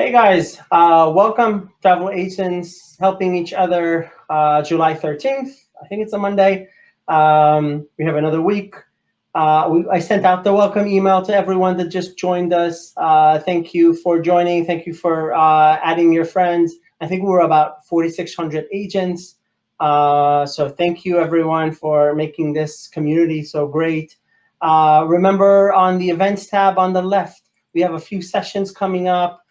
Hey guys, welcome Travel Agents Helping Each Other, July 13th. I think it's a Monday. We have another week. I sent out the welcome email to everyone that just joined us. Thank you for joining. Thank you for adding your friends. I think we're about 4,600 agents. So thank you everyone for making this community so great. Remember on the events tab on the left, we have a few sessions coming up.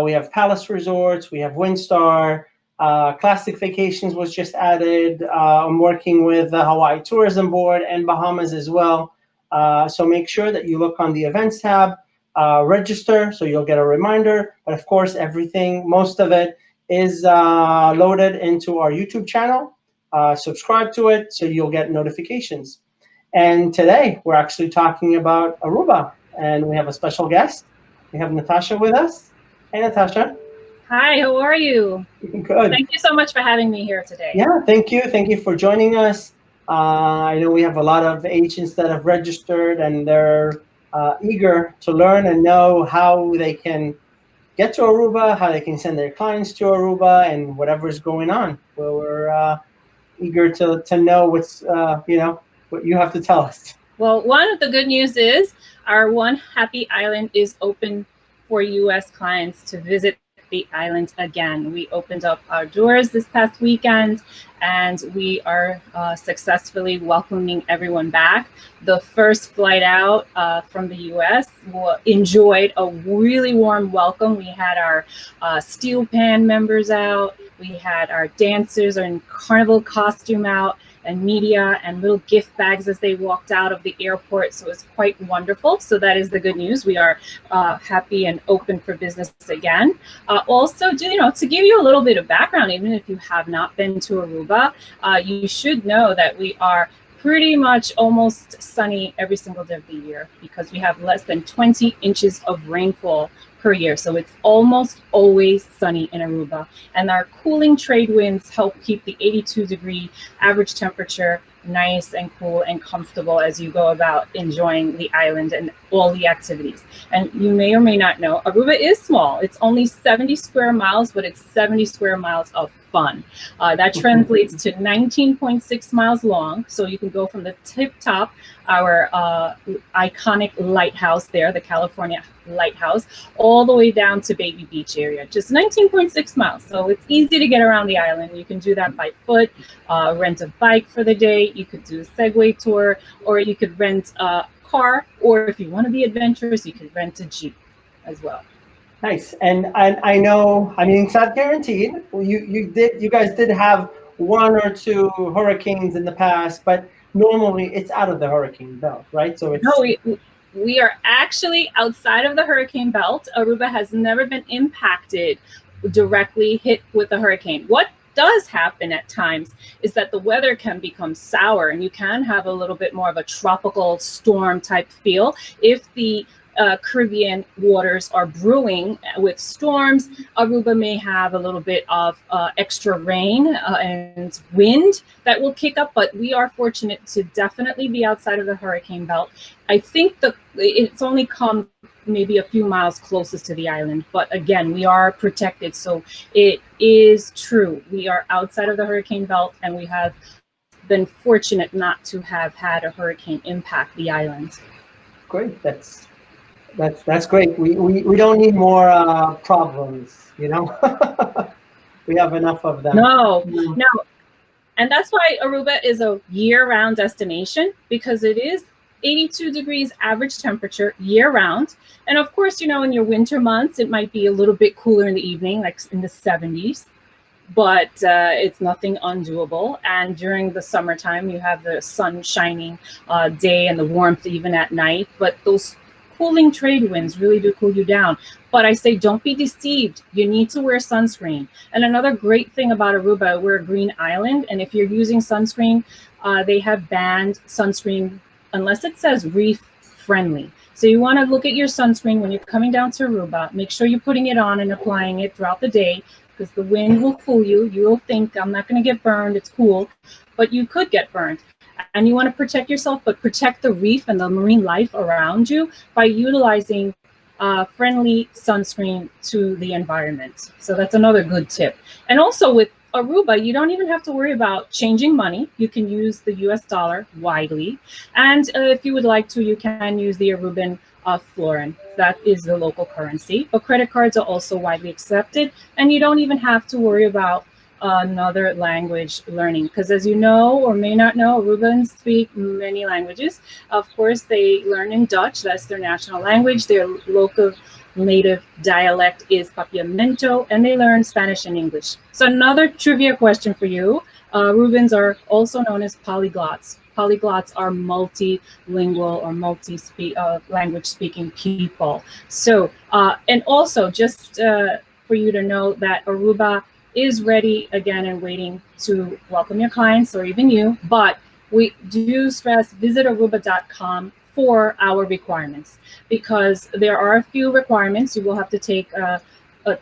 We have Palace Resorts, we have Windstar, Classic Vacations was just added. I'm working with the Hawaii Tourism Board and Bahamas as well. So make sure that you look on the events tab, register so you'll get a reminder. But of course, everything, most of it is loaded into our YouTube channel. Subscribe to it so you'll get notifications. And today we're actually talking about Aruba, and we have a special guest. We have Natasha with us. Hey, Natasha. Hi, how are you? Good. Thank you so much for having me here today. Yeah, thank you. Thank you for joining us. I know we have a lot of agents that have registered, and they're eager to learn and know how they can get to Aruba, how they can send their clients to Aruba, and whatever's going on. Well, we're eager to know what you have to tell us. Well, one of the good news is our One Happy Island is open for U.S. clients to visit the island again. We opened up our doors this past weekend, and we are successfully welcoming everyone back. The first flight out from the U.S. enjoyed a really warm welcome. We had our steel pan members out. We had our dancers in carnival costume out, and media and little gift bags as they walked out of the airport. So it was quite wonderful. So that is the good news. We are happy and open for business again. Also, to give you a little bit of background, even if you have not been to Aruba, you should know that we are pretty much almost sunny every single day of the year because we have less than 20 inches of rainfall per year. So it's almost always sunny in Aruba. And our cooling trade winds help keep the 82-degree average temperature nice and cool and comfortable as you go about enjoying the island and all the activities. And you may or may not know, Aruba is small. It's only 70 square miles, but it's 70 square miles of fun. That translates to 19.6 miles long. So you can go from the tip top, our iconic lighthouse there, the California Lighthouse, all the way down to Baby Beach area, just 19.6 miles. So it's easy to get around the island. You can do that by foot, rent a bike for the day. You could do a Segway tour, or you could rent a car, or if you want to be adventurous, you could rent a Jeep as well. Nice. And I know, I mean, it's not guaranteed. You guys did have one or two hurricanes in the past, but normally it's out of the hurricane belt, right? So it's no, we are actually outside of the hurricane belt. Aruba has never been impacted, directly hit with a hurricane. What does happen at times is that the weather can become sour and you can have a little bit more of a tropical storm type feel if the Caribbean waters are brewing with storms. Aruba may have a little bit of extra rain and wind that will kick up, but we are fortunate to definitely be outside of the hurricane belt. I think it's only come maybe a few miles closest to the island, but again, we are protected. So it is true. We are outside of the hurricane belt, and we have been fortunate not to have had a hurricane impact the island. great. That's great. We don't need more problems, you know. We have enough of them. No. And that's why Aruba is a year-round destination, because it is 82 degrees average temperature year-round. And of course, in your winter months, it might be a little bit cooler in the evening, like in the 70s, but it's nothing undoable. And during the summertime, you have the sun shining day and the warmth even at night. But those cooling trade winds really do cool you down. But I say, don't be deceived. You need to wear sunscreen. And another great thing about Aruba, we're a green island. And if you're using sunscreen, they have banned sunscreen unless it says reef friendly. So you want to look at your sunscreen when you're coming down to Aruba. Make sure you're putting it on and applying it throughout the day, because the wind will fool you. You will think, I'm not going to get burned. It's cool. But you could get burned. And you want to protect yourself, but protect the reef and the marine life around you by utilizing friendly sunscreen to the environment. So that's another good tip. And also with Aruba, you don't even have to worry about changing money. You can use the US dollar widely. And if you would like to, you can use the Aruban florin. That is the local currency. But credit cards are also widely accepted. And you don't even have to worry about another language learning, because as you know or may not know, Arubans speak many languages. Of course, they learn in Dutch. That's their national language. Their local native dialect is Papiamento, and they learn Spanish and English. So another trivia question for you. Arubans are also known as polyglots. Polyglots are multilingual or language speaking people. So, and also just for you to know that Aruba is ready again and waiting to welcome your clients or even you, but we do stress visit aruba.com for our requirements, because there are a few requirements. You will have to take a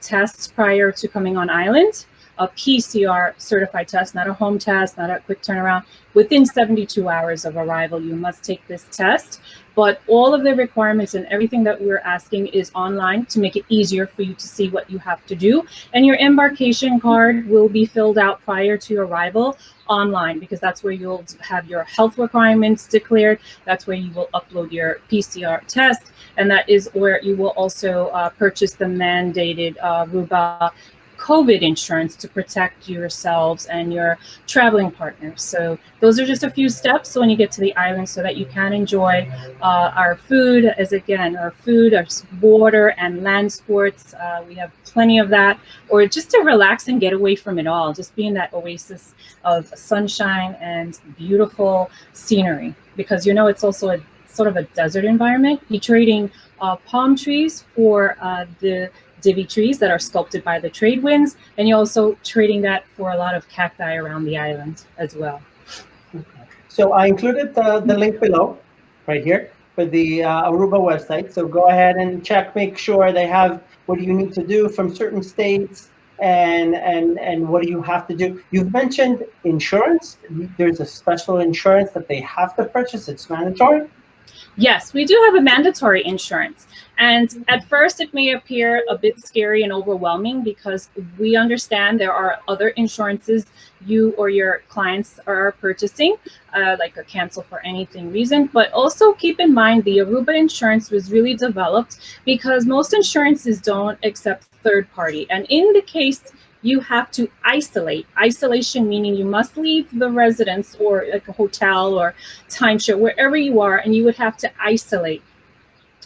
test prior to coming on island, a PCR certified test, not a home test, not a quick turnaround. Within 72 hours of arrival, you must take this test. But all of the requirements and everything that we're asking is online to make it easier for you to see what you have to do. And your embarkation card will be filled out prior to your arrival online, because that's where you'll have your health requirements declared. That's where you will upload your PCR test. And that is where you will also purchase the mandated Aruba COVID insurance to protect yourselves and your traveling partners. So those are just a few steps when you get to the island, so that you can enjoy our food, as again, our food, our water and land sports. We have plenty of that, or just to relax and get away from it all, just be in that oasis of sunshine and beautiful scenery, because you know it's also a sort of a desert environment. You're trading palm trees for the divvy trees that are sculpted by the trade winds, and you're also trading that for a lot of cacti around the island as well. Okay. So I included the link below, right here, for the Aruba website. So go ahead and check, make sure they have what you need to do from certain states, and what do you have to do. You've mentioned insurance. There's a special insurance that they have to purchase. It's mandatory. Yes, we do have a mandatory insurance. And at first, it may appear a bit scary and overwhelming, because we understand there are other insurances you or your clients are purchasing, like a cancel for anything reason. But also keep in mind, the Aruba insurance was really developed because most insurances don't accept third party. And in the case you have to isolate. Isolation meaning you must leave the residence or like a hotel or timeshare, wherever you are, and you would have to isolate.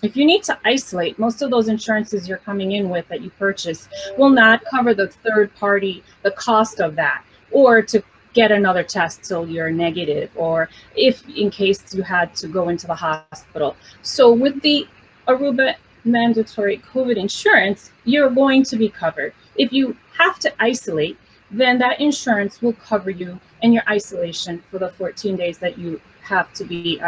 If you need to isolate, most of those insurances you're coming in with that you purchase will not cover the third party, the cost of that, or to get another test till you're negative, or if in case you had to go into the hospital. So with the Aruba mandatory COVID insurance, you're going to be covered. If you have to isolate, then that insurance will cover you in your isolation for the 14 days that you have to be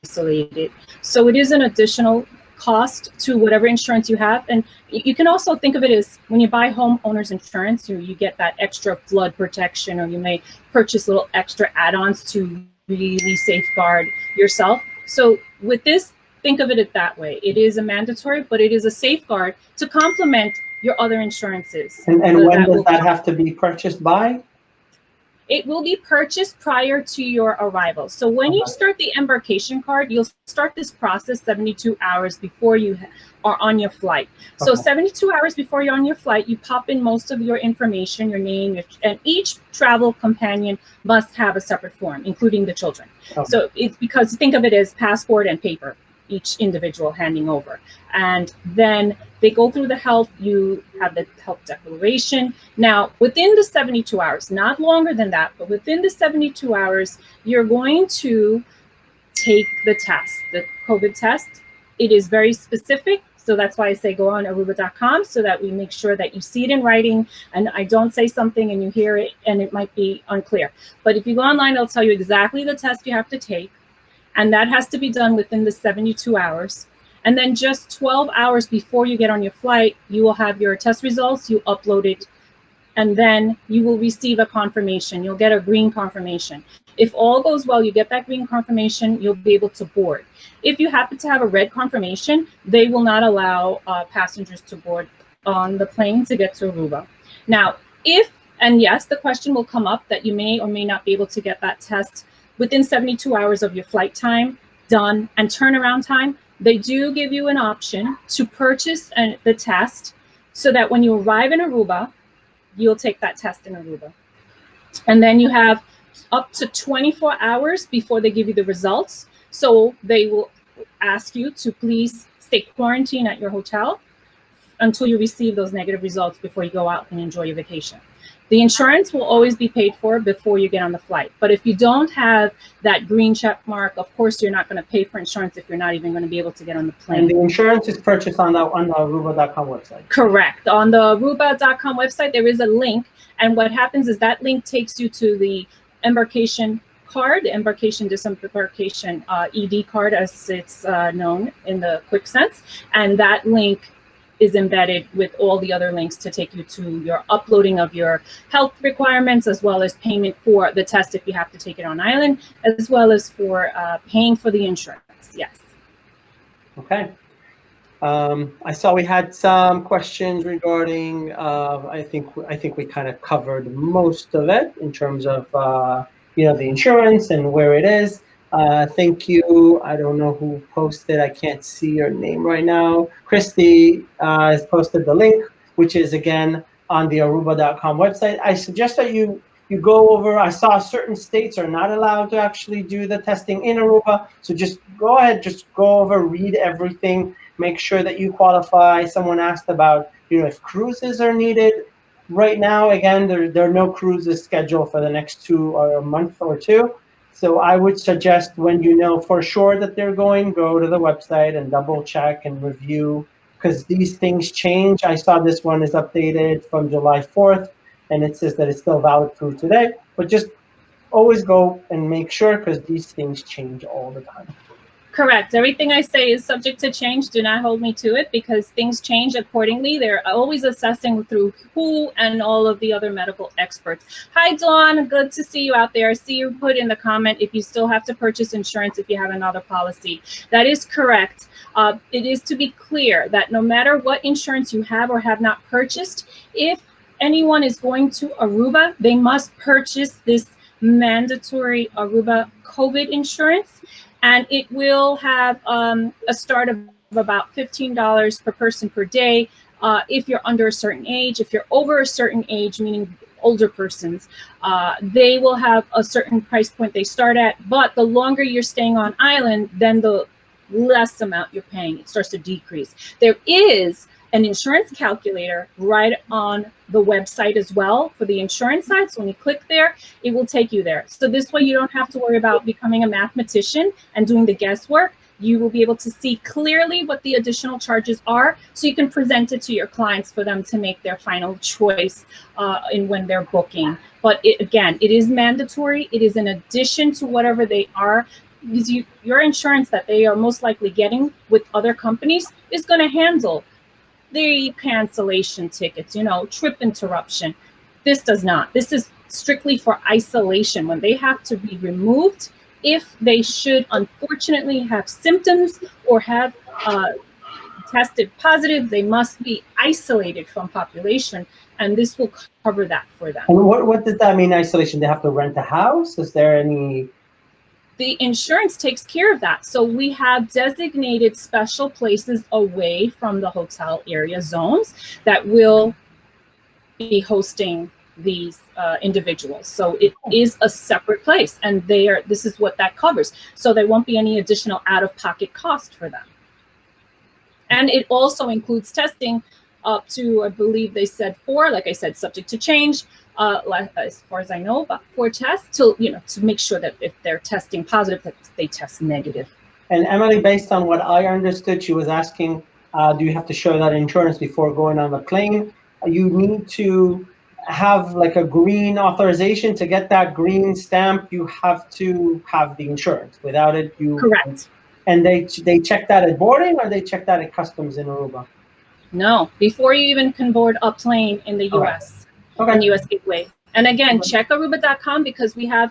isolated. So it is an additional cost to whatever insurance you have. And you can also think of it as when you buy homeowners insurance, you get that extra flood protection, or you may purchase little extra add-ons to really safeguard yourself. So with this, think of it that way. It is a mandatory, but it is a safeguard to complement your other insurances. And when does that have to be purchased by? It will be purchased prior to your arrival. So when you start the embarkation card, you'll start this process 72 hours before you are on your flight. So 72 hours before you're on your flight, you pop in most of your information, your name, and each travel companion must have a separate form, including the children. So it's because think of it as passport and paper, each individual handing over. And then they go through the health, you have the health declaration. Now, within the 72 hours, not longer than that, but within the 72 hours, you're going to take the test, the COVID test. It is very specific. So that's why I say go on aruba.com, so that we make sure that you see it in writing, and I don't say something and you hear it and it might be unclear. But if you go online, it'll tell you exactly the test you have to take. And that has to be done within the 72 hours. And then just 12 hours before you get on your flight, you will have your test results, you upload it, and then you will receive a confirmation. You'll get a green confirmation. If all goes well, you get that green confirmation, you'll be able to board. If you happen to have a red confirmation, they will not allow passengers to board on the plane to get to Aruba. Now, and yes, the question will come up that you may or may not be able to get that test within 72 hours of your flight time done and turnaround time. They do give you an option to purchase the test so that when you arrive in Aruba, you'll take that test in Aruba. And then you have up to 24 hours before they give you the results. So they will ask you to please stay quarantined at your hotel until you receive those negative results before you go out and enjoy your vacation. The insurance will always be paid for before you get on the flight. But if you don't have that green check mark, of course, you're not going to pay for insurance if you're not even going to be able to get on the plane. And the insurance is purchased on the Aruba.com website. Correct. On the Aruba.com website, there is a link. And what happens is that link takes you to the embarkation card, the embarkation disembarkation ED card, as it's known in the quick sense. And that link is embedded with all the other links to take you to your uploading of your health requirements, as well as payment for the test if you have to take it on island, as well as for paying for the insurance. Yes. Okay. I saw we had some questions regarding. I think we kind of covered most of it in terms of the insurance and where it is. Thank you. I don't know who posted. I can't see your name right now. Christy has posted the link, which is again on the Aruba.com website. I suggest that you go over. I saw certain states are not allowed to actually do the testing in Aruba. So just go ahead, just go over, read everything, make sure that you qualify. Someone asked about, if cruises are needed. Right now, again, there are no cruises scheduled for the next a month or two. So I would suggest when you know for sure that they're going, go to the website and double check and review, because these things change. I saw this one is updated from July 4th, and it says that it's still valid through today. But just always go and make sure, because these things change all the time. Correct. Everything I say is subject to change. Do not hold me to it, because things change accordingly. They're always assessing through WHO and all of the other medical experts. Hi, Dawn. Good to see you out there. I see you put in the comment if you still have to purchase insurance if you have another policy. That is correct. It is to be clear that no matter what insurance you have or have not purchased, if anyone is going to Aruba, they must purchase this mandatory Aruba COVID insurance. And it will have a start of about $15 per person per day if you're under a certain age. If you're over a certain age, meaning older persons, they will have a certain price point they start at. But the longer you're staying on island, then the less amount you're paying. It starts to decrease. There is an insurance calculator right on the website as well for the insurance side. So when you click there, it will take you there. So this way you don't have to worry about becoming a mathematician and doing the guesswork. You will be able to see clearly what the additional charges are, so you can present it to your clients for them to make their final choice in when they're booking. But again, it is mandatory. It is in addition to whatever they are, because your insurance that they are most likely getting with other companies is going to handle the cancellation tickets, trip interruption. This does not. This is strictly for isolation when they have to be removed. If they should unfortunately have symptoms or have tested positive, they must be isolated from population, and this will cover that for them. And what does that mean, isolation? They have to rent a house? Is there any... The insurance takes care of that. So we have designated special places away from the hotel area zones that will be hosting these individuals. So it is a separate place, and this is what that covers. So there won't be any additional out-of-pocket cost for them. And it also includes testing up to, I believe they said 4, like I said, subject to change. As far as I know, about 4 tests to make sure that if they're testing positive, that they test negative. And Emily, based on what I understood, she was asking, do you have to show that insurance before going on the plane? You need to have like a green authorization. To get that green stamp, you have to have the insurance. Without it, you... Correct. And they check that at boarding, or they check that at customs in Aruba? No, before you even can board a plane in the U.S. Okay. In U.S. Gateway. And again, check Aruba.com, because we have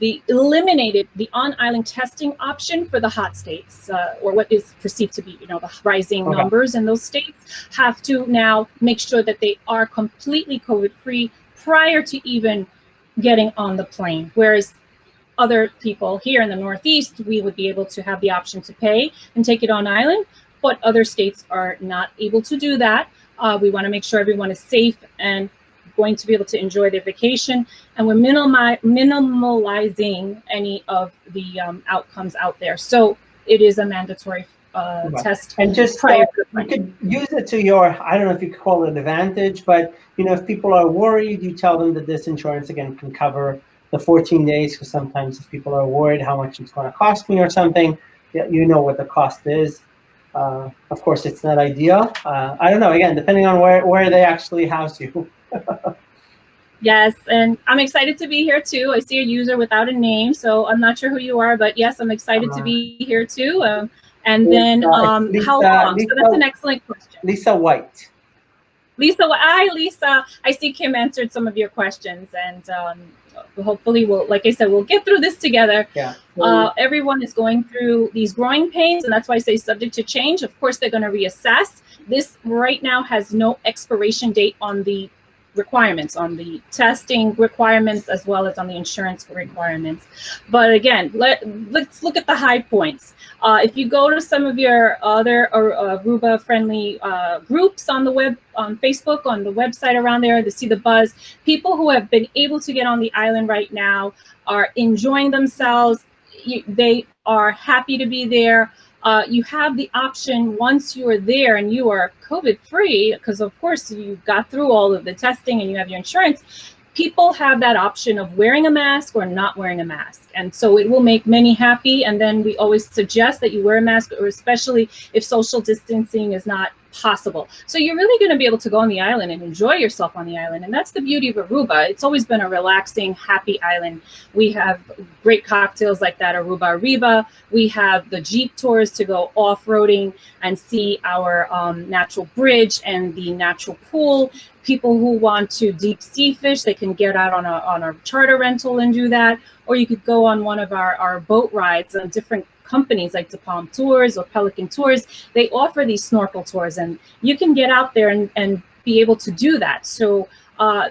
they eliminated the on-island testing option for the hot states, or what is perceived to be, the rising numbers in those states have to now make sure that they are completely COVID-free prior to even getting on the plane. Whereas other people here in the Northeast, we would be able to have the option to pay and take it on island, but other states are not able to do that. We want to make sure everyone is safe and going to be able to enjoy their vacation, and we're minimalizing any of the outcomes out there. So it is a mandatory test. And just prior to you could use it to your, I don't know if you could call it advantage, but if people are worried, you tell them that this insurance again can cover the 14 days, because sometimes if people are worried how much it's going to cost me or something, you know what the cost is. Of course, it's not ideal. I don't know, again, depending on where they actually house you. Yes, and I'm excited to be here too. I see a user without a name, so I'm not sure who you are, but yes, I'm excited to be here too. And then Lisa, how long? So that's an excellent question. Lisa White. Lisa, hi Lisa. I see Kim answered some of your questions, and hopefully like I said, we'll get through this together. Yeah. Everyone is going through these growing pains, and that's why I say subject to change. Of course, they're going to reassess. This right now has no expiration date on the requirements, on the testing requirements, as well as on the insurance requirements. But again, let's look at the high points. If you go to some of your other Aruba friendly groups on the web, on Facebook, on the website around there, to see the buzz, people who have been able to get on the island right now are enjoying themselves. They are happy to be there. You have the option once you are there and you are COVID-free, because of course you got through all of the testing and you have your insurance. People have that option of wearing a mask or not wearing a mask. And so it will make many happy. And then we always suggest that you wear a mask, or especially if social distancing is not possible. So you're really going to be able to go on the island and enjoy yourself on the island. And that's the beauty of Aruba. It's always been a relaxing, happy island. We have great cocktails like that Aruba Arriba. We have the Jeep tours to go off-roading and see our natural bridge and the natural pool. People who want to deep sea fish, they can get out on a charter rental and do that. Or you could go on one of our boat rides on different companies like the Palm Tours or Pelican Tours. They offer these snorkel tours, and you can get out there and be able to do that. So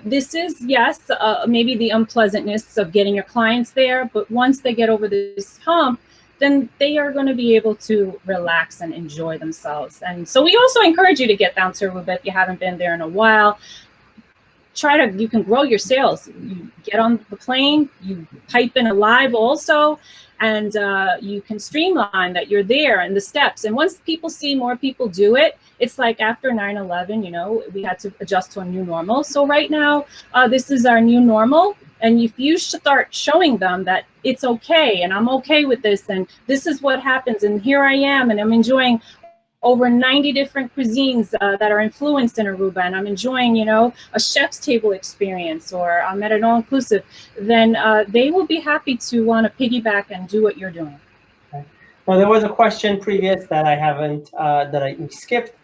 this is, yes, maybe the unpleasantness of getting your clients there, but once they get over this hump, then they are going to be able to relax and enjoy themselves. And so we also encourage you to get down to Aruba if you haven't been there in a while. You can grow your sales. You get on the plane, you pipe in a live also, and you can streamline that you're there and the steps. And once people see more people do it, it's like after 9/11, we had to adjust to a new normal. So right now, this is our new normal. And if you start showing them that it's okay, and I'm okay with this, and this is what happens, and here I am, and I'm enjoying over 90 different cuisines that are influenced in Aruba, and I'm enjoying, a chef's table experience, or I'm at an all-inclusive, then they will be happy to want to piggyback and do what you're doing. Okay. Now, there was a question previous that I haven't, that I skipped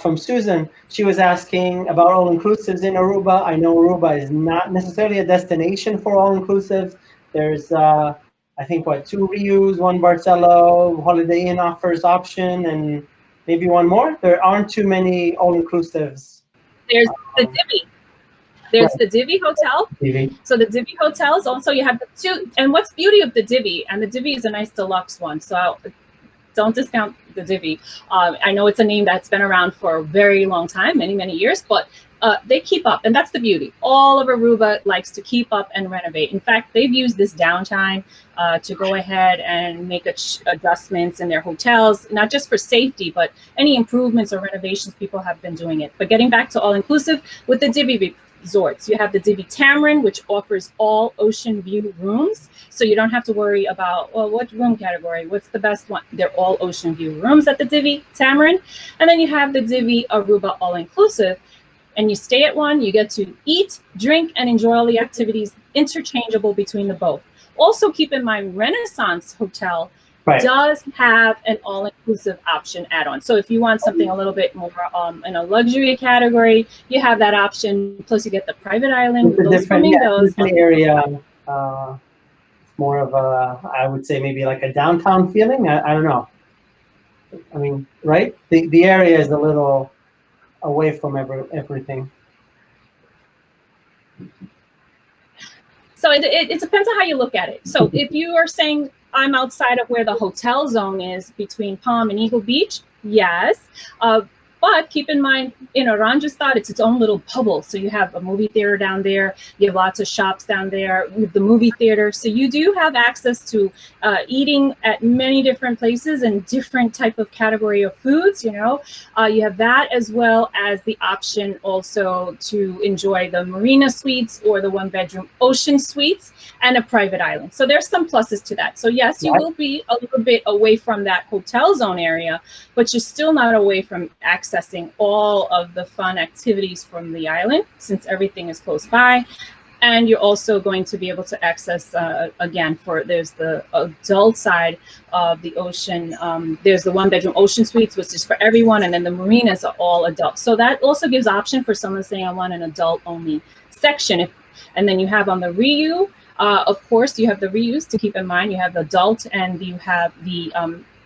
from Susan. She was asking about all-inclusives in Aruba. I know Aruba is not necessarily a destination for all-inclusive. There's, I think, 2 Rius, 1 Barcelo, Holiday Inn offers option, and maybe 1 more. There aren't too many all-inclusives. There's the Divi. There's the Divi Hotel. Divi. So the Divi Hotels, also you have the 2. And what's beauty of the Divi, and the Divi is a nice deluxe one, so don't discount the Divi. I know it's a name that's been around for a very long time, many, many years, but they keep up, and that's the beauty. All of Aruba likes to keep up and renovate. In fact, they've used this downtime to go ahead and make adjustments in their hotels, not just for safety, but any improvements or renovations, people have been doing it. But getting back to all-inclusive, with the Divi resorts, you have the Divi Tamarind, which offers all ocean view rooms. So you don't have to worry about, well, what room category, what's the best one? They're all ocean view rooms at the Divi Tamarind. And then you have the Divi Aruba all-inclusive, and you stay at one, you get to eat, drink, and enjoy all the activities interchangeable between the both. Also keep in mind, Renaissance Hotel does have an all-inclusive option add-on. So if you want something a little bit more in a luxury category, you have that option. Plus you get the private island with those flamingos. Area, more of a, I would say maybe like a downtown feeling. I don't know. I mean, right? The area is a little away from everything. So it depends on how you look at it. So if you are saying I'm outside of where the hotel zone is between Palm and Eagle Beach, yes. But keep in mind, in Oranjestad, it's its own little bubble. So you have a movie theater down there. You have lots of shops down there with the movie theater. So you do have access to eating at many different places and different type of category of foods. You have that, as well as the option also to enjoy the marina suites or the 1-bedroom ocean suites and a private island. So there's some pluses to that. So yes, you will be a little bit away from that hotel zone area, but you're still not away from accessing all of the fun activities from the island, since everything is close by. And you're also going to be able to access, again, there's the adult side of the ocean. There's the 1-bedroom ocean suites, which is for everyone. And then the marinas are all adult. So that also gives option for someone saying, I want an adult only section. And then you have on the RIU, of course, you have the RIUs to keep in mind. You have the adult and you have the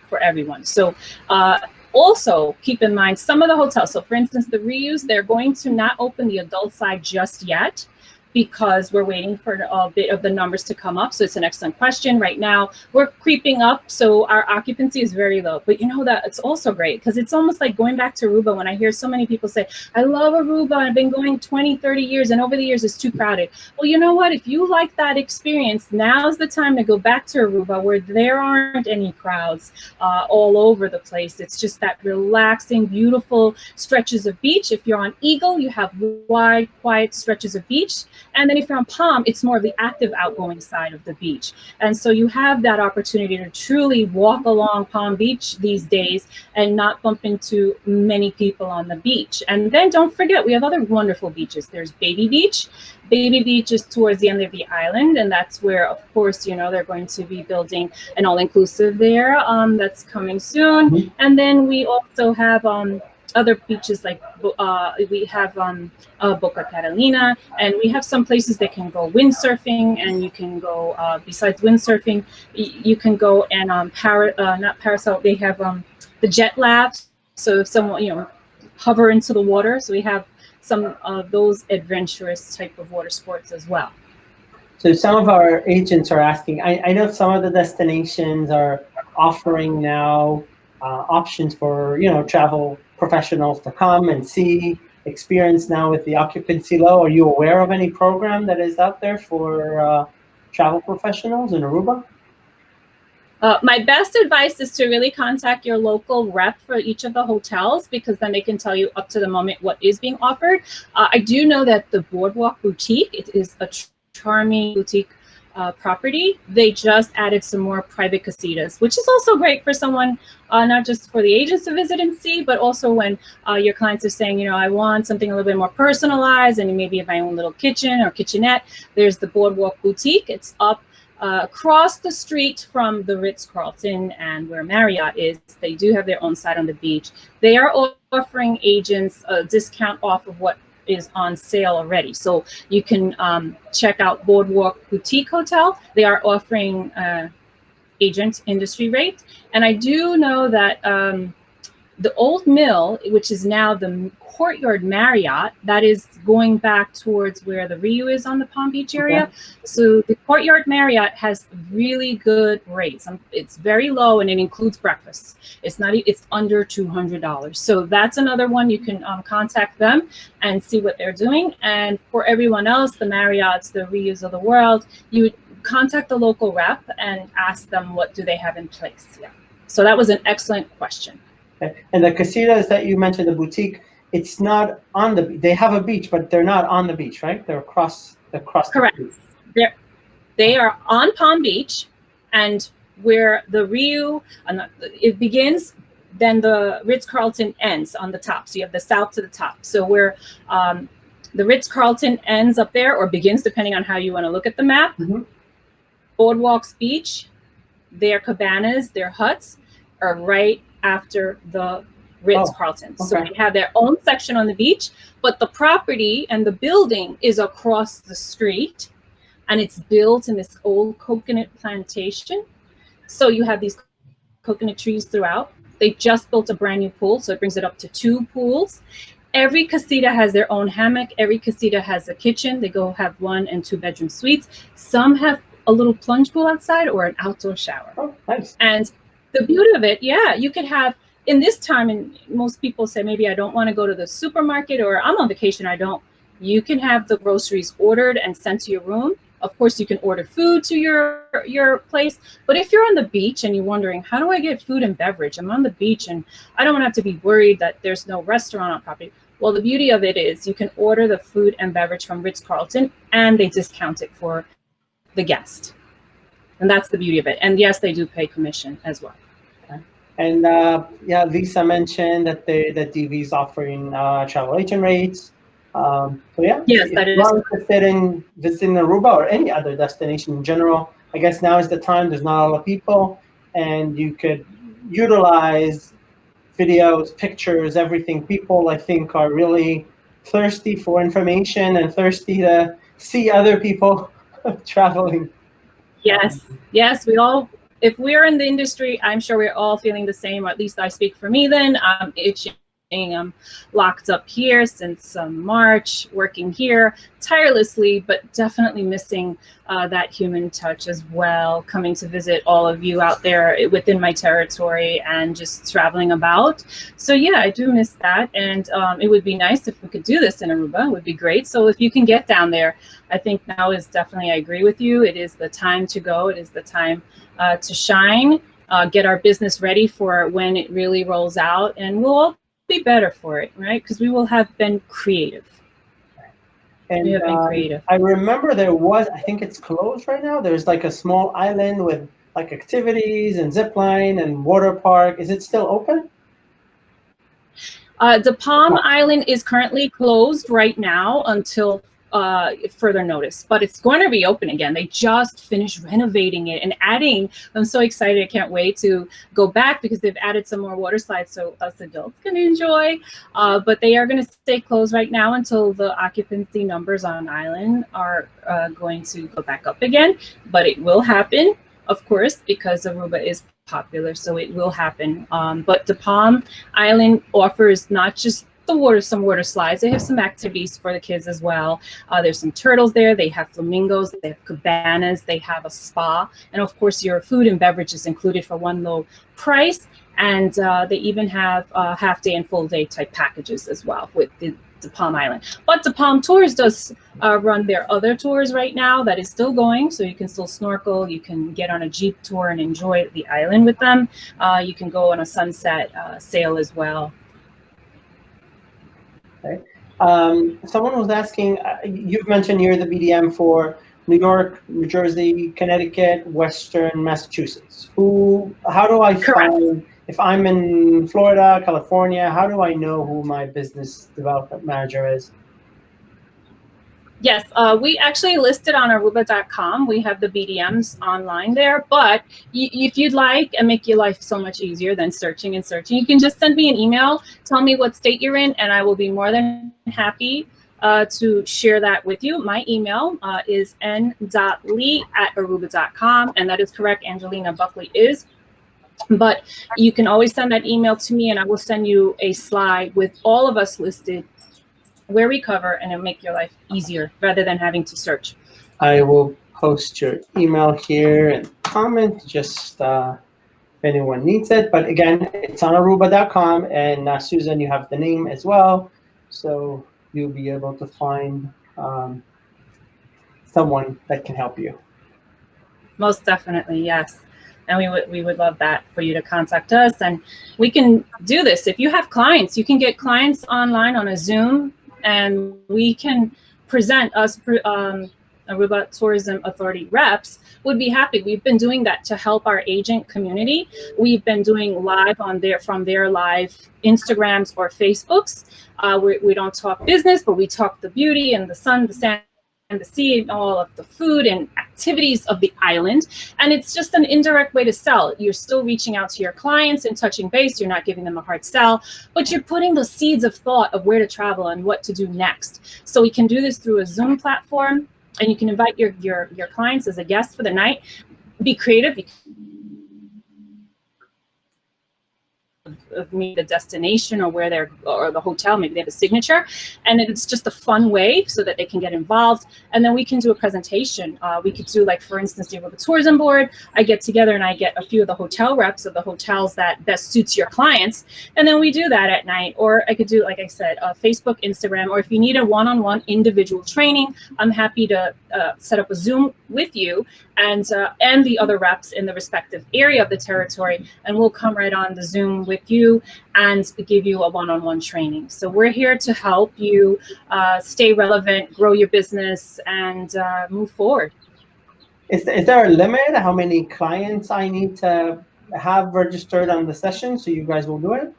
for everyone. So also keep in mind some of the hotels. So for instance, the RIUs, they're going to not open the adult side just yet, because we're waiting for a bit of the numbers to come up. So it's an excellent question. Right now, we're creeping up, so our occupancy is very low. But you know that it's also great, because it's almost like going back to Aruba. When I hear so many people say, I love Aruba, I've been going 20, 30 years, and over the years it's too crowded. Well, you know what? If you like that experience, now's the time to go back to Aruba, where there aren't any crowds all over the place. It's just that relaxing, beautiful stretches of beach. If you're on Eagle, you have wide, quiet stretches of beach. And then if you're on Palm, it's more of the active outgoing side of the beach. And so you have that opportunity to truly walk along Palm Beach these days and not bump into many people on the beach. And then don't forget, we have other wonderful beaches. There's Baby Beach. Baby Beach is towards the end of the island. And that's where, of course, they're going to be building an all-inclusive there that's coming soon. Mm-hmm. And then we also have other beaches, like we have Boca Catalina, and we have some places that can go windsurfing, and you can go, besides windsurfing, you can go and not parasail, they have the jet labs. So if someone, hover into the water. So we have some of those adventurous type of water sports as well. So some of our agents are asking, I know some of the destinations are offering now options for, travel professionals to come and see, experience now with the occupancy low. Are you aware of any program that is out there for travel professionals in Aruba? My best advice is to really contact your local rep for each of the hotels, because then they can tell you up to the moment what is being offered. I do know that the Boardwalk Boutique, it is a charming boutique property. They just added some more private casitas, which is also great for someone, not just for the agents to visit and see, but also when your clients are saying, I want something a little bit more personalized and maybe have my own little kitchen or kitchenette. There's the Boardwalk Boutique. It's up across the street from the Ritz-Carlton and where Marriott is. They do have their own side on the beach. They are offering agents a discount off of what is on sale already. So you can check out Boardwalk Boutique Hotel. They are offering agent industry rate. And I do know that the Old Mill, which is now the Courtyard Marriott, that is going back towards where the RIU is on the Palm Beach area. Okay. So the Courtyard Marriott has really good rates. It's very low, and it includes breakfast. It's under $200. So that's another one. You can contact them and see what they're doing. And for everyone else, the Marriotts, the RIUs of the world, you would contact the local rep and ask them what do they have in place. Yeah. So that was an excellent question. Okay. And the casitas that you mentioned, the boutique, it's not on the, they have a beach, but they're not on the beach, right? They're across Correct. The beach. They are on Palm Beach, and where the RIU, it begins, then the Ritz-Carlton ends on the top. So you have the south to the top. So where the Ritz-Carlton ends up there, or begins, depending on how you want to look at the map, mm-hmm. Boardwalk's beach, their cabanas, their huts are right after the Ritz-Carlton. Oh, okay. So they have their own section on the beach, but the property and the building is across the street. and it's built in this old coconut plantation. So you have these coconut trees throughout. They just built a brand new pool, so it brings it up to 2 pools. Every casita has their own hammock. Every casita has a kitchen. They go have 1 and 2 bedroom suites. Some have a little plunge pool outside or an outdoor shower. Oh, nice. And the beauty of it, yeah, you could have in this time, and most people say, maybe I don't want to go to the supermarket or I'm on vacation, I don't. You can have the groceries ordered and sent to your room. Of course, you can order food to your place. But if you're on the beach and you're wondering, how do I get food and beverage? I'm on the beach and I don't want to have to be worried that there's no restaurant on property. Well, the beauty of it is you can order the food and beverage from Ritz-Carlton and they discount it for the guest. And that's the beauty of it. And yes, they do pay commission as well. And yeah, Lisa mentioned that that DV is offering travel agent rates. So yeah, yes, if that is. you are interested in visiting Aruba or any other destination in general, I guess now is the time. There's not a lot of people, and you could utilize videos, pictures, everything. People, I think, are really thirsty for information and thirsty to see other people traveling. Yes, yes, we all, if we're in the industry, I'm sure we're all feeling the same, or at least I speak for me then. I'm itching. I'm locked up here since March, working here tirelessly, but definitely missing that human touch as well, coming to visit all of you out there within my territory and just traveling about. So yeah, I do miss that. And it would be nice if we could do this in Aruba. It would be great. So if you can get down there, I think now is definitely, I agree with you. It is the time to go. It is the time to shine, get our business ready for when it really rolls out, and we'll all be better for it, right? Because we will have been creative. And we have been creative. I remember there was, I think it's closed right now. There's like a small island with like activities and zip line and water park. Is it still open? The Palm Island is currently closed right now until further notice, but it's going to be open again. They just finished renovating it and adding. I'm so excited. I can't wait to go back because they've added some more water slides so us adults can enjoy. But they are going to stay closed right now until the occupancy numbers on island are going to go back up again. But it will happen, of course, because Aruba is popular, so it will happen. But the Palm Island offers not just some water slides. They have some activities for the kids as well. There's some turtles there. They have flamingos. They have cabanas. They have a spa. And of course, your food and beverage is included for one low price. And they even have half day and full day type packages as well with the Palm Island. But the Palm Tours does run their other tours right now that is still going. So you can still snorkel. You can get on a Jeep tour and enjoy the island with them. You can go on a sunset sail as well. Okay. Someone was asking, you've mentioned you're the BDM for New York, New Jersey, Connecticut, Western Massachusetts. How do I find, if I'm in Florida, California, how do I know who my business development manager is? Yes, we actually listed on Aruba.com. We have the BDMs online there, but if you'd like and make your life so much easier than searching and searching, you can just send me an email, tell me what state you're in, and I will be more than happy to share that with you. My email is n.lee@aruba.com, and that is correct. Angelina Buckley is. But you can always send that email to me, and I will send you a slide with all of us listed where we cover, and it'll make your life easier rather than having to search. I will post your email here and comment just if anyone needs it. But again, it's on Aruba.com, and Susan, you have the name as well, so you'll be able to find someone that can help you. Most definitely, yes. And we would love that for you to contact us, and we can do this. If you have clients, you can get clients online on a Zoom, and we can present us, Aruba Tourism Authority reps would be happy. We've been doing that to help our agent community. We've been doing live from their live Instagrams or Facebooks. We don't talk business, but we talk the beauty and the sun, the sand, and the sea, and all of the food and activities of the island. And it's just an indirect way to sell. You're still reaching out to your clients and touching base. You're not giving them a hard sell, but you're putting the seeds of thought of where to travel and what to do next. So we can do this through a Zoom platform. and you can invite your clients as a guest for the night. Be creative. Of maybe the destination or where they're, or the hotel, maybe they have a signature, and it's just a fun way so that they can get involved. And then we can do a presentation. We could do, like, for instance, the Aruba Tourism Board. I get together and I get a few of the hotel reps of the hotels that best suits your clients, and then we do that at night. Or I could do, like I said, Facebook, Instagram, or if you need a one-on-one individual training, I'm happy to set up a Zoom with you and the other reps in the respective area of the territory, and we'll come right on the Zoom with you and give you a one-on-one training. So we're here to help you stay relevant, grow your business, and move forward. Is there a limit how many clients I need to have registered on the session so you guys will do it?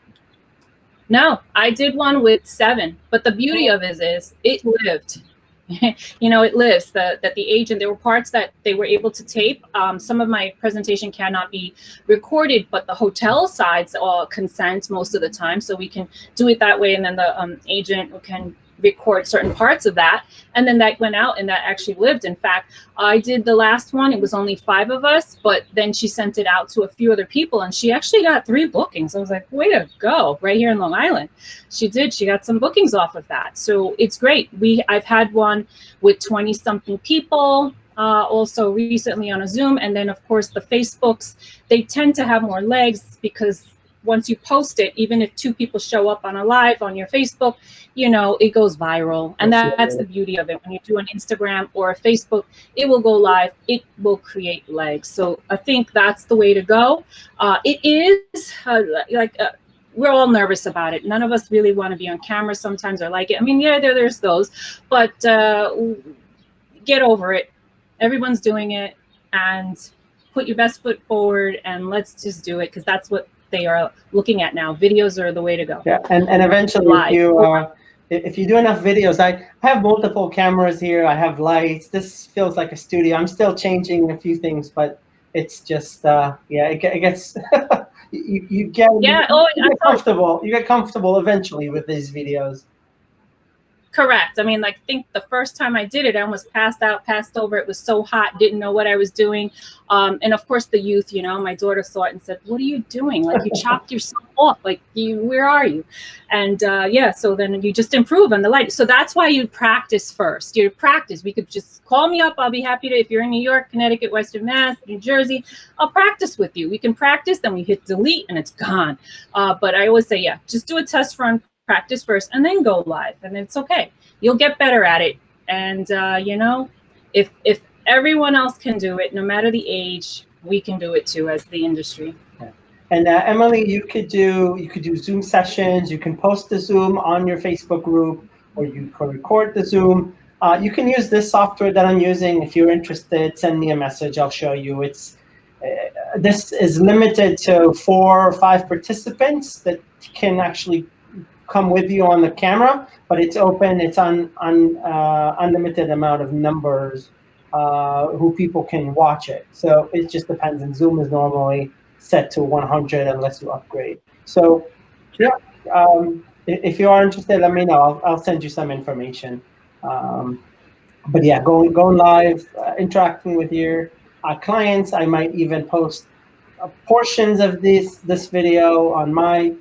No, I did one with 7, but the beauty of it is it lived. You know, it lives. That the agent, there were parts that they were able to tape. Some of my presentation cannot be recorded, but the hotel sides all consent most of the time, so we can do it that way, and then the agent can record certain parts of that, and then that went out and that actually lived. In fact, I did the last one. It was only 5 of us, but then she sent it out to a few other people, and she actually got 3 bookings. I was like, way to go, right here in Long Island. She got some bookings off of that. So it's great. I've had one with 20-something people, also recently on a Zoom. And then, of course, the Facebooks, they tend to have more legs because once you post it, even if 2 people show up on a live on your Facebook, you know, it goes viral. And that's the beauty of it. When you do an Instagram or a Facebook, it will go live. It will create legs. So I think that's the way to go. It is we're all nervous about it. None of us really want to be on camera sometimes or like it. I mean, yeah, there's those, but get over it. Everyone's doing it, and put your best foot forward, and let's just do it, because that's what they are looking at now. Videos are the way to go. Yeah, and eventually if you do enough videos, I have multiple cameras here. I have lights. This feels like a studio. I'm still changing a few things, but it's just it gets you get comfortable. You get comfortable eventually with these videos. Correct. I mean, like, I think the first time I did it, I almost passed over. It was so hot, didn't know what I was doing. And of course, the youth, you know, my daughter saw it and said, "What are you doing? Like, you chopped yourself off. Like, where are you?" And so then you just improve on the light. So that's why you practice first. You practice. We could just call me up. I'll be happy to, if you're in New York, Connecticut, Western Mass, New Jersey, I'll practice with you. We can practice, then we hit delete and it's gone. But I always say, yeah, just do a test run. Practice first and then go live, and it's okay. You'll get better at it. And you know, if everyone else can do it, no matter the age, we can do it too as the industry. Yeah. And Emily, you could do Zoom sessions. You can post the Zoom on your Facebook group, or you can record the Zoom. You can use this software that I'm using. If you're interested, send me a message. I'll show you. It's this is limited to 4 or 5 participants that can actually come with you on the camera, but it's open. It's unlimited amount of numbers who people can watch it. So it just depends. And Zoom is normally set to 100 unless you upgrade. So yeah, if you are interested, let me know. I'll send you some information. But yeah, going live, interacting with your clients. I might even post portions of this video on my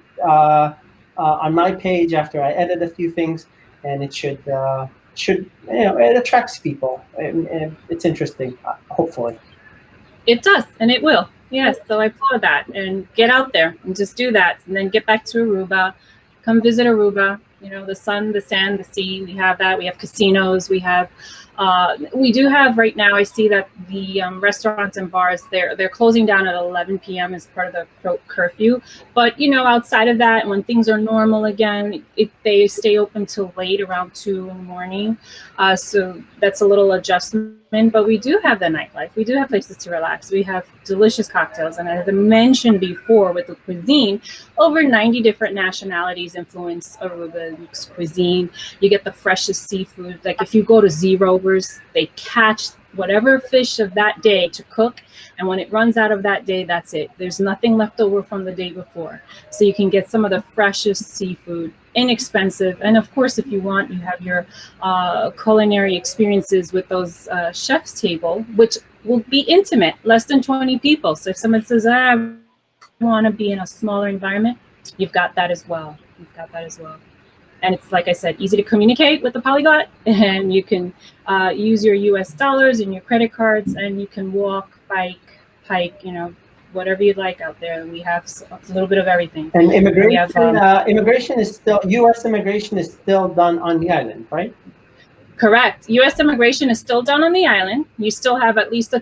page after I edit a few things, and it should it attracts people. It's interesting, hopefully. It does, and it will. Yes, so I applaud that, and get out there and just do that, and then get back to Aruba. Come visit Aruba. You know, the sun, the sand, the sea. We have that. We have casinos. We have. We do have right now. I see that the restaurants and bars they're closing down at 11 p.m. as part of the curfew. But you know, outside of that, when things are normal again, they stay open till late, around 2 in the morning. So that's a little adjustment. But we do have the nightlife. We do have places to relax. We have delicious cocktails, and as I mentioned before, with the cuisine, over 90 different nationalities influence Aruba's cuisine. You get the freshest seafood. Like if you go to Z Rovers, they catch whatever fish of that day to cook. And when it runs out of that day, that's it. There's nothing left over from the day before. So you can get some of the freshest seafood, inexpensive. And of course, if you want, you have your culinary experiences with those chef's table, which will be intimate, less than 20 people. So if someone says, I want to be in a smaller environment, you've got that as well. You've got that as well. And it's, like I said, easy to communicate with the polyglot, and you can use your US dollars and your credit cards, and you can walk, bike, hike, whatever you'd like out there. We have a little bit of everything. And immigration is still, US immigration is still done on the island, right? Correct. U.S. immigration is still done on the island. You still have at least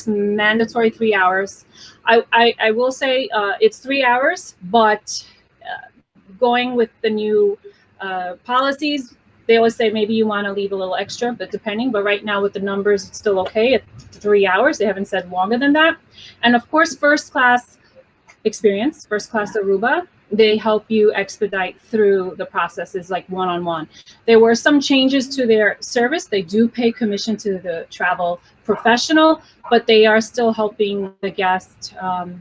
mandatory 3 hours. I will say it's 3 hours, but going with the new policies, they always say maybe you want to leave a little extra, but depending. But right now with the numbers, it's still okay at 3 hours. They haven't said longer than that. And of course, first class experience, first class Aruba, they help you expedite through the processes like one-on-one. There were some changes to their service. They do pay commission to the travel professional, but they are still helping the guest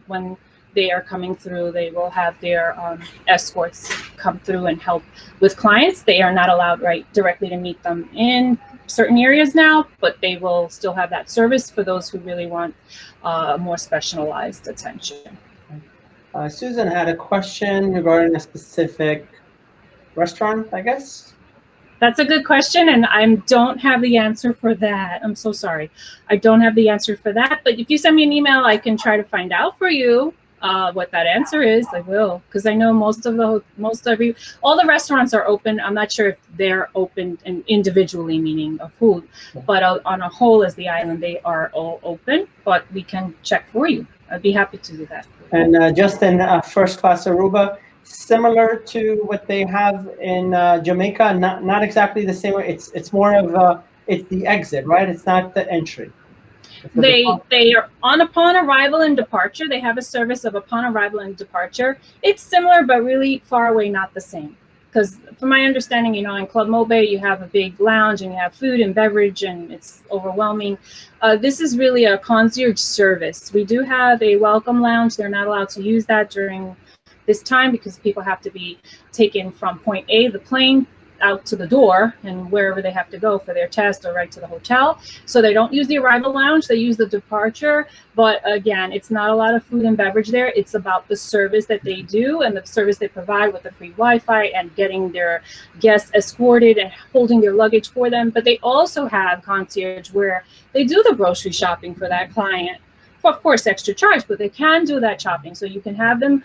when they are coming through. They will have their escorts come through and help with clients. They are not allowed directly to meet them in certain areas now, but they will still have that service for those who really want more specialized attention. Susan had a question regarding a specific restaurant, I guess. That's a good question, and I don't have the answer for that. I'm so sorry. I don't have the answer for that, but if you send me an email, I can try to find out for you what that answer is. I will, because I know all the restaurants are open. I'm not sure if they're open individually, meaning of food, but on a whole as the island, they are all open, but we can check for you. I'd be happy to do that. And just in first class Aruba, similar to what they have in Jamaica, not exactly the same way. It's more of it's the exit, right? It's not the entry. They are upon arrival and departure. They have a service of upon arrival and departure. It's similar, but really far away, not the same. Because from my understanding, in Club Mobe, you have a big lounge and you have food and beverage, and it's overwhelming. This is really a concierge service. We do have a welcome lounge. They're not allowed to use that during this time because people have to be taken from point A, the plane, out to the door and wherever they have to go for their test or right to the hotel. So they don't use the arrival lounge, they use the departure. But again, it's not a lot of food and beverage there. It's about the service that they do and the service they provide with the free Wi-Fi and getting their guests escorted and holding their luggage for them. But they also have concierge where they do the grocery shopping for that client. Of course, extra charge, but they can do that shopping. So you can have them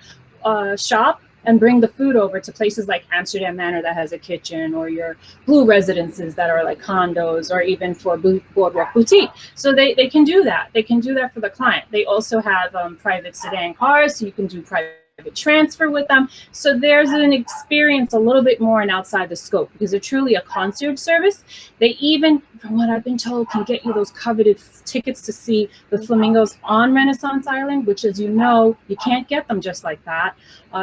shop and bring the food over to places like Amsterdam Manor that has a kitchen, or your blue residences that are like condos, or even for Boardwalk Boutique. So they can do that. They can do that for the client. They also have private sedan cars, so you can do private transfer with them. So there's an experience a little bit more and outside the scope because they're truly a concierge service. They even, from what I've been told, can get you those coveted tickets to see the flamingos on Renaissance Island, which, as you know, you can't get them just like that.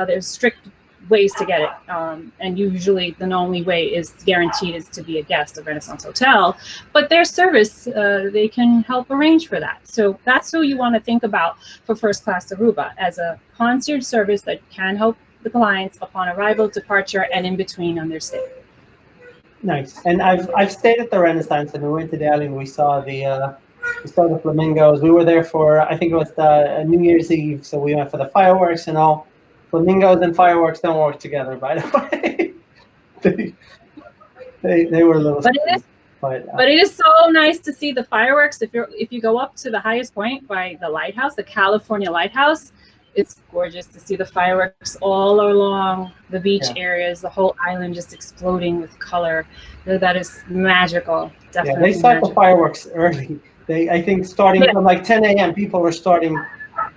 There's strict ways to get it, and usually the only way is guaranteed is to be a guest of Renaissance Hotel. But their service, they can help arrange for that. So that's who you want to think about for first class Aruba, as a concierge service that can help the clients upon arrival, departure, and in between on their stay. Nice. And I've stayed at the Renaissance, and we went to the island. We saw the flamingos. We were there for, I think it was the New Year's Eve, so we went for the fireworks and all. Flamingos and fireworks don't work together, by the way. they were a little. But it is so nice to see the fireworks. If you go up to the highest point by the lighthouse, the California Lighthouse, it's gorgeous to see the fireworks all along the beach areas, the whole island just exploding with color. That is magical. Definitely. Yeah, they start the fireworks early. I think starting from like 10 a.m. people were starting.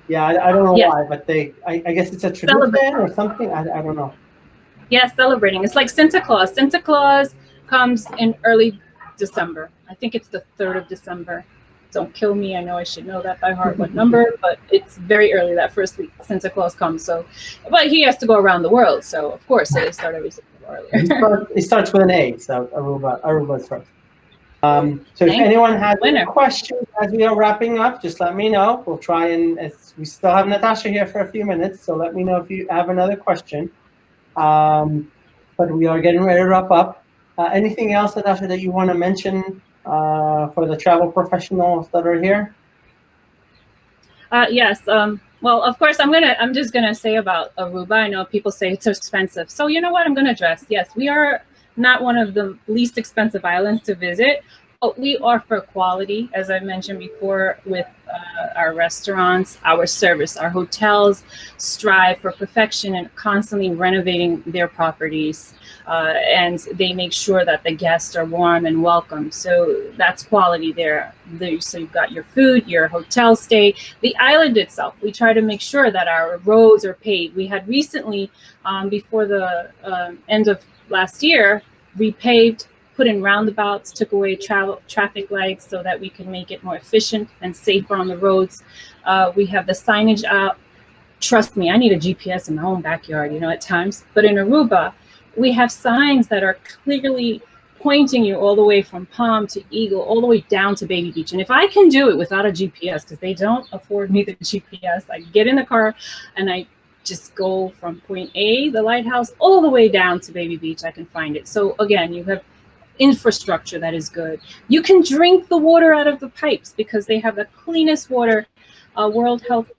Yeah, I don't know why, but I guess it's a tradition or something. I don't know. Yeah, celebrating. It's like Santa Claus. Santa Claus comes in early December. I think it's the 3rd of December. Don't kill me. I know I should know that by heart what number, but it's very early that first week Santa Claus comes. So, but he has to go around the world. So, of course, they start everything earlier. It starts with an A, so Aruba's first. So if Thank anyone has any winner. questions as we are wrapping up, just let me know. We'll try and we still have Natasha here for a few minutes, so let me know if you have another question. But we are getting ready to wrap up. Anything else, Natasha, that you want to mention for the travel professionals that are here? Yes. Well, of course, I'm just gonna say about Aruba. I know people say it's expensive, so you know what? I'm gonna address. Yes, we are not one of the least expensive islands to visit, but we offer quality, as I mentioned before, with our restaurants, our service, our hotels strive for perfection and constantly renovating their properties. And they make sure that the guests are warm and welcome. So that's quality there. So you've got your food, your hotel stay, the island itself. We try to make sure that our roads are paved. We had recently, before the end of last year, repaved, put in roundabouts, took away traffic lights so that we can make it more efficient and safer on the roads. We have the signage out. Trust me, I need a GPS in my own backyard, at times. But in Aruba, we have signs that are clearly pointing you all the way from Palm to Eagle, all the way down to Baby Beach. And if I can do it without a GPS, because they don't afford me the GPS, I get in the car and I just go from point A, the lighthouse, all the way down to Baby Beach. I can find it. So again, you have infrastructure that is good. You can drink the water out of the pipes because they have the cleanest water. World Health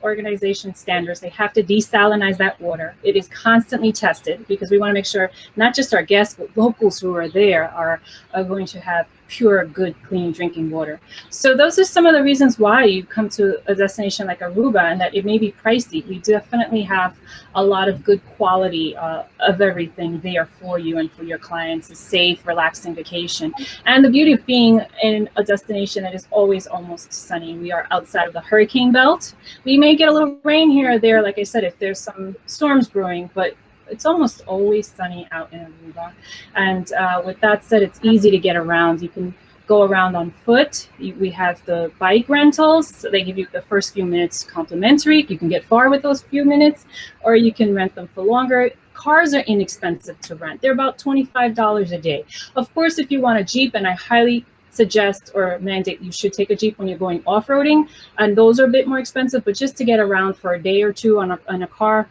Organization standards. They have to desalinize that water. It is constantly tested because we want to make sure not just our guests, but locals who are there are going to have pure, good, clean drinking water. So those are some of the reasons why you come to a destination like Aruba, and that it may be pricey. We definitely have a lot of good quality of everything there for you and for your clients. A safe, relaxing vacation. And the beauty of being in a destination that is always almost sunny. We are outside of the hurricane belt. We may get a little rain here or there, like I said, if there's some storms brewing, but it's almost always sunny out in Aruba. And with that said, it's easy to get around. You can go around on foot. We have the bike rentals. So they give you the first few minutes complimentary. You can get far with those few minutes, or you can rent them for longer. Cars are inexpensive to rent. They're about $25 a day. Of course, if you want a Jeep, and I highly suggest or mandate you should take a Jeep when you're going off-roading, and those are a bit more expensive, but just to get around for a day or two on a car,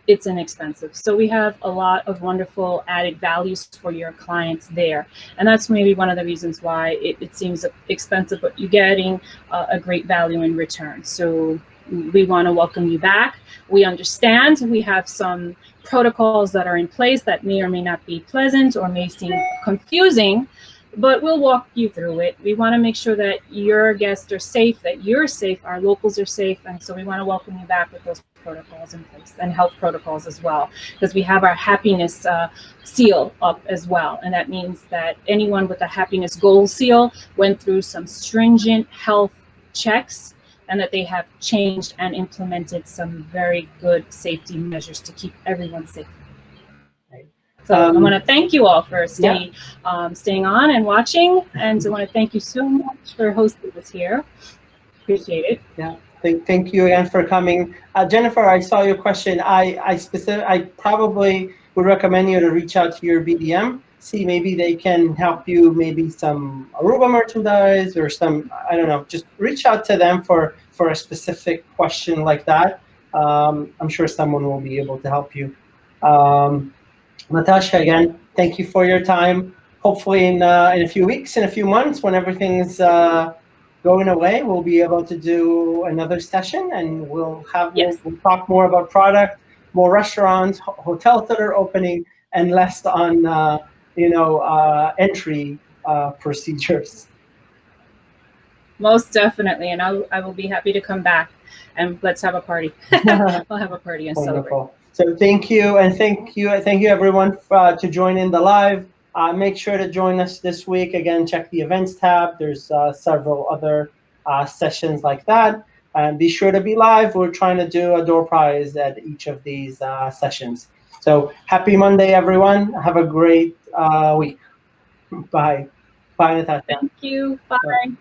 it's inexpensive. So we have a lot of wonderful added values for your clients there. And that's maybe one of the reasons why it seems expensive, but you're getting a great value in return. So we want to welcome you back. We understand we have some protocols that are in place that may or may not be pleasant or may seem confusing, but we'll walk you through it. We want to make sure that your guests are safe, that you're safe, our locals are safe. And so we want to welcome you back with those protocols in place, and health protocols as well, because we have our happiness seal up as well. And that means that anyone with a happiness goal seal went through some stringent health checks, and that they have changed and implemented some very good safety measures to keep everyone safe. So I want to thank you all for staying on and watching. And I want to thank you so much for hosting us here. Appreciate it. Yeah. Thank you again for coming. Jennifer, I saw your question. I probably would recommend you to reach out to your BDM, see maybe they can help you, maybe some Aruba merchandise or some, I don't know, just reach out to them for a specific question like that. I'm sure someone will be able to help you. Natasha, again, thank you for your time. Hopefully in a few weeks, in a few months, when everything's going away, we'll be able to do another session, and we'll talk more about product, more restaurants, hotels that are opening, and less on entry procedures. Most definitely, and I will be happy to come back, and let's have a party. We'll have a party and Wonderful. celebrate. So thank you, and thank you everyone to join in the live. Make sure to join us this week. Again, check the events tab. There's several other sessions like that. And be sure to be live. We're trying to do a door prize at each of these sessions. So happy Monday, everyone. Have a great week. Bye. Bye, Natasha. Thank you. Bye.